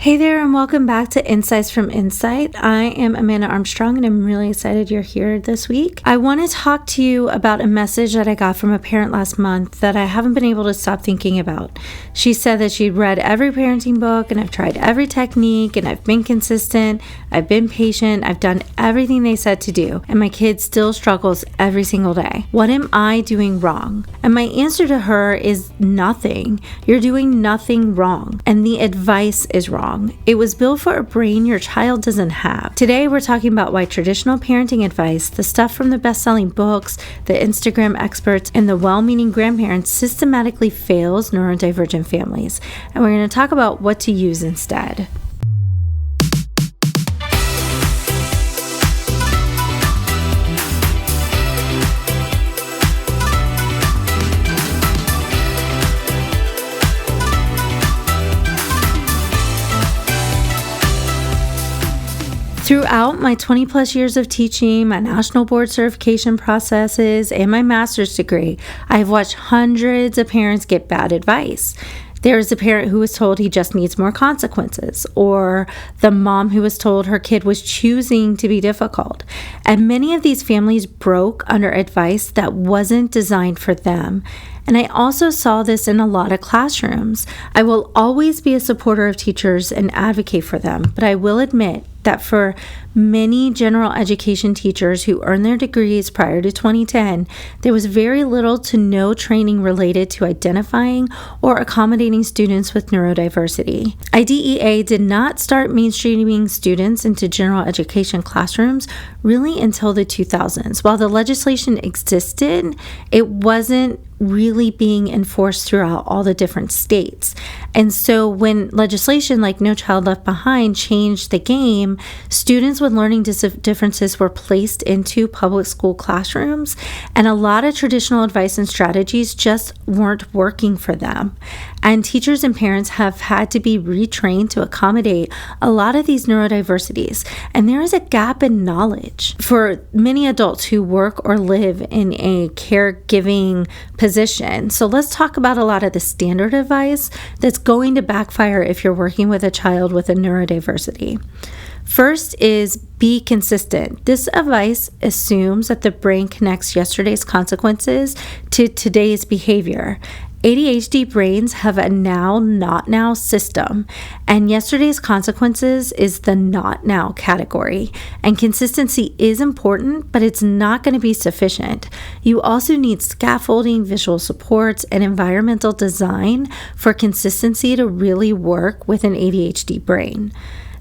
Hey there, and welcome back to Insights from Insight. I am Amanda Armstrong, and I'm really excited you're here this week. I want to talk to you about a message that I got from a parent last month that I haven't been able to stop thinking about. She said that she'd read every parenting book, and I've tried every technique, and I've been consistent, I've been patient, I've done everything they said to do, and my kid still struggles every single day. What am I doing wrong? And my answer to her is nothing. You're doing nothing wrong, and the advice is wrong. It was built for a brain your child doesn't have. Today, we're talking about why traditional parenting advice, the stuff from the best-selling books, the Instagram experts, and the well-meaning grandparents systematically fails neurodivergent families. And we're going to talk about what to use instead. Throughout my 20 plus years of teaching, my national board certification processes, and my master's degree, I've watched hundreds of parents get bad advice. There is a parent who was told he just needs more consequences, or the mom who was told her kid was choosing to be difficult. And many of these families broke under advice that wasn't designed for them. And I also saw this in a lot of classrooms. I will always be a supporter of teachers and advocate for them, but I will admit that for many general education teachers who earned their degrees prior to 2010, there was very little to no training related to identifying or accommodating students with neurodiversity. IDEA did not start mainstreaming students into general education classrooms really until the 2000s. While the legislation existed, it wasn't really being enforced throughout all the different states. And so when legislation like No Child Left Behind changed the game, students with learning differences were placed into public school classrooms, and a lot of traditional advice and strategies just weren't working for them. And teachers and parents have had to be retrained to accommodate a lot of these neurodiversities. And there is a gap in knowledge for many adults who work or live in a caregiving position. So let's talk about a lot of the standard advice that's going to backfire if you're working with a child with a neurodiversity. First is be consistent. This advice assumes that the brain connects yesterday's consequences to today's behavior. ADHD brains have a now, not now system, and yesterday's consequences is the not now category. And consistency is important, but it's not going to be sufficient. You also need scaffolding, visual supports, and environmental design for consistency to really work with an ADHD brain.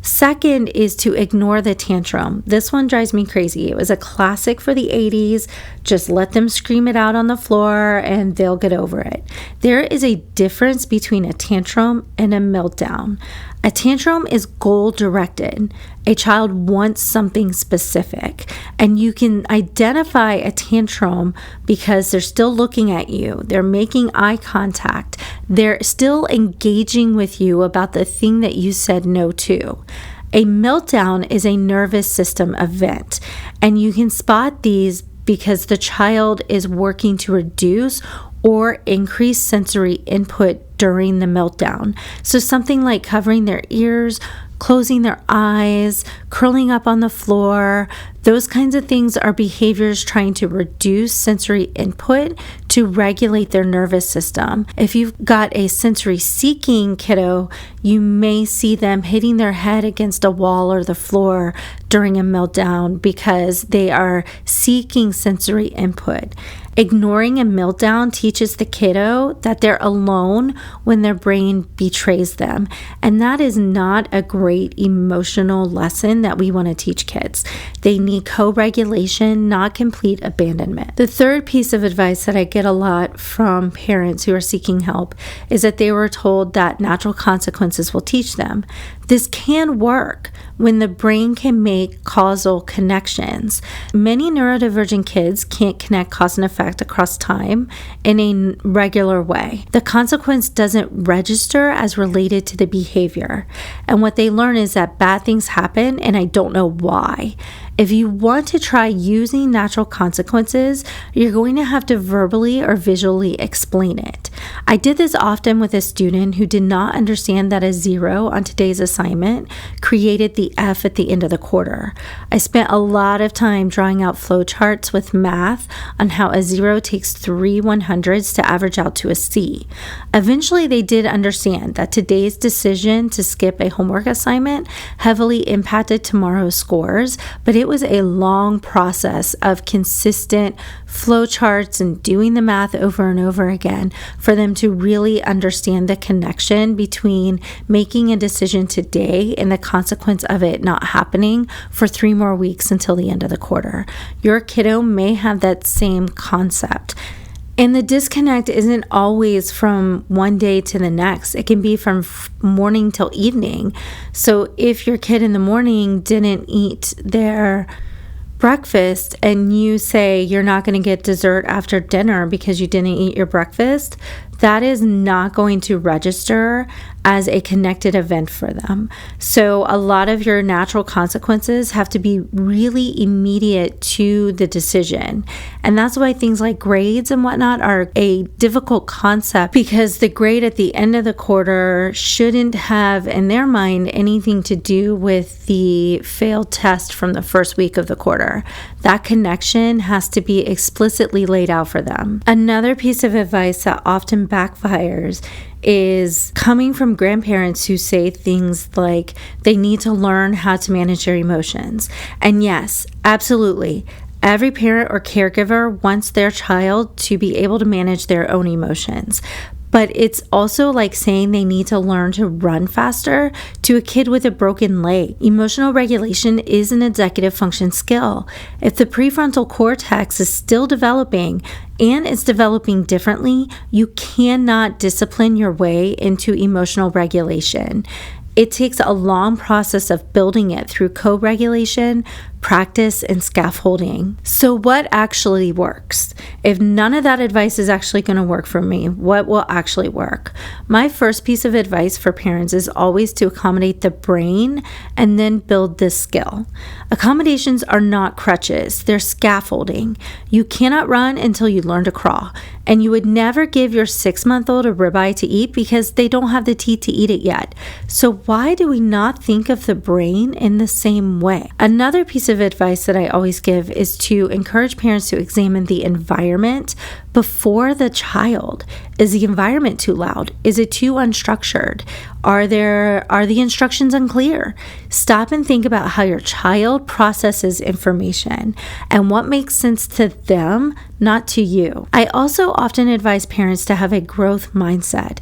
Second is to ignore the tantrum. This one drives me crazy. It was a classic for the 80s. Just let them scream it out on the floor and they'll get over it. There is a difference between a tantrum and a meltdown. A tantrum is goal-directed. A child wants something specific, and you can identify a tantrum because they're still looking at you. They're making eye contact. They're still engaging with you about the thing that you said no to. A meltdown is a nervous system event, and you can spot these because the child is working to reduce or increase sensory input during the meltdown. So something like covering their ears, closing their eyes, curling up on the floor, those kinds of things are behaviors trying to reduce sensory input to regulate their nervous system. If you've got a sensory seeking kiddo, you may see them hitting their head against a wall or the floor during a meltdown because they are seeking sensory input. Ignoring a meltdown teaches the kiddo that they're alone when their brain betrays them. And that is not a great emotional lesson that we want to teach kids. They need co-regulation, not complete abandonment. The third piece of advice that I get a lot from parents who are seeking help is that they were told that natural consequences will teach them. This can work when the brain can make causal connections. Many neurodivergent kids can't connect cause and effect across time in a regular way. The consequence doesn't register as related to the behavior. And what they learn is that bad things happen and I don't know why. If you want to try using natural consequences, you're going to have to verbally or visually explain it. I did this often with a student who did not understand that a 0 on today's assignment created the F at the end of the quarter. I spent a lot of time drawing out flowcharts with math on how a 0 takes 3 100s to average out to a C. Eventually, they did understand that today's decision to skip a homework assignment heavily impacted tomorrow's scores, but it was a long process of consistent flowcharts and doing the math over and over again for them to really understand the connection between making a decision today and the consequence of it not happening for 3 more weeks until the end of the quarter. Your kiddo may have that same concept. And the disconnect isn't always from one day to the next. It can be from morning till evening. So if your kid in the morning didn't eat their breakfast and you say you're not going to get dessert after dinner because you didn't eat your breakfast, that is not going to register as a connected event for them. So a lot of your natural consequences have to be really immediate to the decision. And that's why things like grades and whatnot are a difficult concept, because the grade at the end of the quarter shouldn't have, in their mind, anything to do with the failed test from the first week of the quarter. That connection has to be explicitly laid out for them. Another piece of advice that often backfires is coming from grandparents who say things like they need to learn how to manage their emotions. And yes, absolutely, every parent or caregiver wants their child to be able to manage their own emotions. But it's also like saying they need to learn to run faster to a kid with a broken leg. Emotional regulation is an executive function skill. If the prefrontal cortex is still developing and it's developing differently, you cannot discipline your way into emotional regulation. It takes a long process of building it through co-regulation, practice, and scaffolding. So what actually works? If none of that advice is actually going to work for me, what will actually work? My first piece of advice for parents is always to accommodate the brain and then build this skill. Accommodations are not crutches, they're scaffolding. You cannot run until you learn to crawl. And you would never give your 6-month-old a ribeye to eat because they don't have the teeth to eat it yet. So why do we not think of the brain in the same way? Another piece of advice that I always give is to encourage parents to examine the environment before the child. Is the environment too loud? Is it too unstructured? Are the instructions unclear? Stop and think about how your child processes information and what makes sense to them, not to you. I also often advise parents to have a growth mindset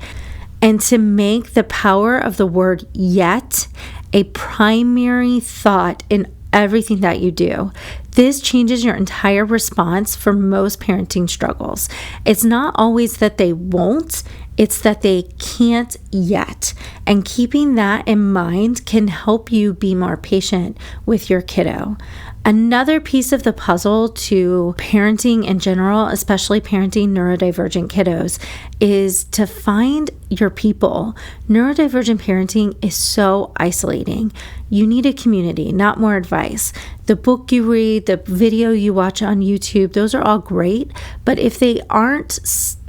and to make the power of the word yet a primary thought in everything that you do. This changes your entire response for most parenting struggles. It's not always that they won't, it's that they can't yet. And keeping that in mind can help you be more patient with your kiddo. Another piece of the puzzle to parenting in general, especially parenting neurodivergent kiddos, is to find your people. Neurodivergent parenting is so isolating. You need a community, not more advice. The book you read, the video you watch on YouTube, those are all great. But if they aren't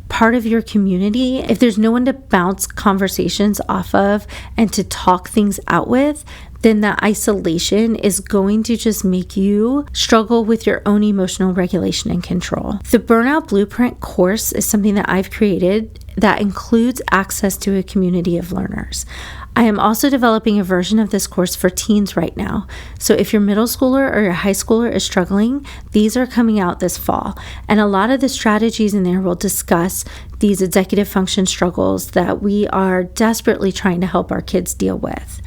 part of your community, if there's no one to bounce conversations off of and to talk things out with, then that isolation is going to just make you struggle with your own emotional regulation and control. The Burnout Blueprint course is something that I've created that includes access to a community of learners. I am also developing a version of this course for teens right now. So if your middle schooler or your high schooler is struggling, these are coming out this fall. And a lot of the strategies in there will discuss these executive function struggles that we are desperately trying to help our kids deal with.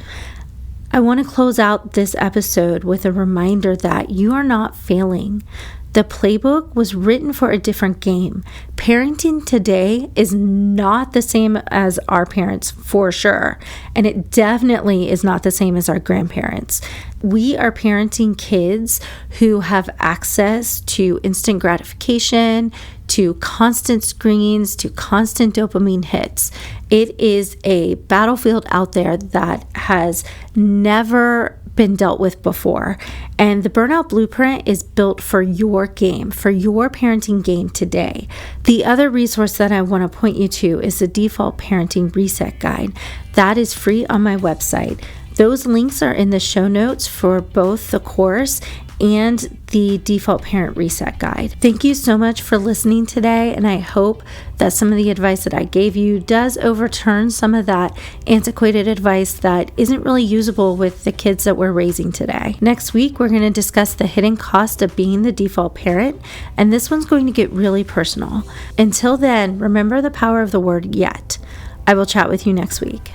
I want to close out this episode with a reminder that you are not failing. The playbook was written for a different game. Parenting today is not the same as our parents, for sure. And it definitely is not the same as our grandparents. We are parenting kids who have access to instant gratification, to constant screens, to constant dopamine hits. It is a battlefield out there that has never been dealt with before. And the Burnout Blueprint is built for your game, for your parenting game today. The other resource that I want to point you to is the Default Parenting Reset Guide. That is free on my website. Those links are in the show notes for both the course and the Default Parent Reset Guide. Thank you so much for listening today, and I hope that some of the advice that I gave you does overturn some of that antiquated advice that isn't really usable with the kids that we're raising today. Next week, we're going to discuss the hidden cost of being the default parent, and this one's going to get really personal. Until then, remember the power of the word yet. I will chat with you next week.